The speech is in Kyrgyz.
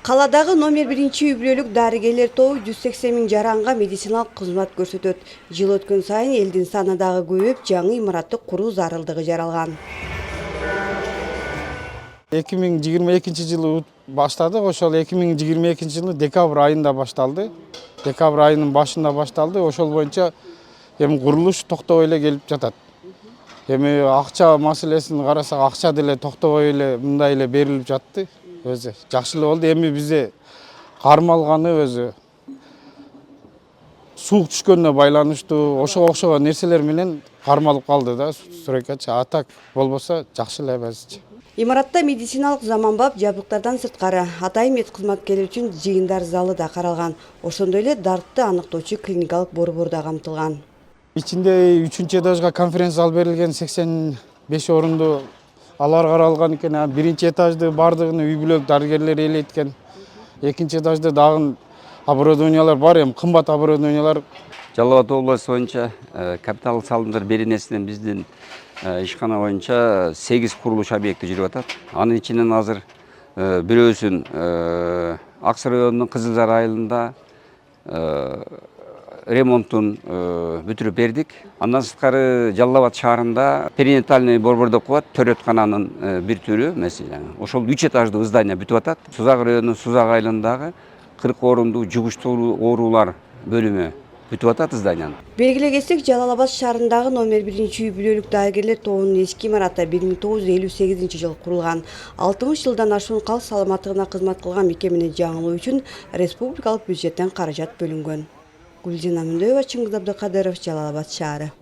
Каладагы номер 1 үй-бүлөлүк дарыгерлер тобу 180 миң жаранга медициналык кызмат көрсөтөт. Жыл өткөн сайын элдин саны дагы көбөйүп, жаңы имаратты куруу зарылдыгы жаралган. 2022 жылы баштадык. Ошол 2022 жылы декабрь айында башталды. Декабрь айынын башында башталды. Ошол боюнча эми курулуш токтобой эле келип жатат. Эми акча маселесин карасак, акча деле токтобой эле мындай эле берилип жатты. Өзү жакшы эле болду. Эми бизде кармалганы өзү суук түшкөнүнө байланыштуу ошого окшогон нерселер менен кармалып калды да стройкачы. А так болбосо жакшы эле базычы. Имаратта медициналык заманбап жабдыктардан сырткары атайын мед кызматкерлер үчүн жыйындар залы да каралган. Ошондой эле дартты аныктоочу клиникалык борбор да камтылган. Ичинде 3 этажга конференц зал берилген, 85 орунду алар каралган экен. Биринчи этажды бардыгын үй-бүлөлүк дарыгерлер ээлейт экен. Экинчи этажда дагы оборудованиялар бар, эми кымбат оборудованиялар. Жалал Абад областы боюнча капиталдык салымдар беренесинен биздин ишкана боюнча 8 курулуш объекти жүрүп атат. Анын ичинен азыр бирөөсүн Ак Сары районунун Кызылжар айылында ремонтун бүтүрүп бердик. Андан сырткары Жалал Абад шаарында перинатальный борбор деп коет, төрөткананын бир түрү маселен. Ошол 3 этаждуу здание бүтүп атат. Сузак районунун Сузак айылындагы 40 орундуу жугуштуу оорулар бөлүмү бүтүп атат зданияны. Белгилей кетсек, Жалал Абад шаарындагы номер 1 үй-бүлөлүк дарыгерлер тобунун эски имараты 1958 жылы курулган. 60 жылдан ашуун калк саламаттыгына кызмат кылган мекемени жаңылоо үчүн республикалык бюджеттен каражат бөлүнгөн. Гүлзина Мөндөева, Чыңгыз Абдыкадыров, Жалал Абад шаары.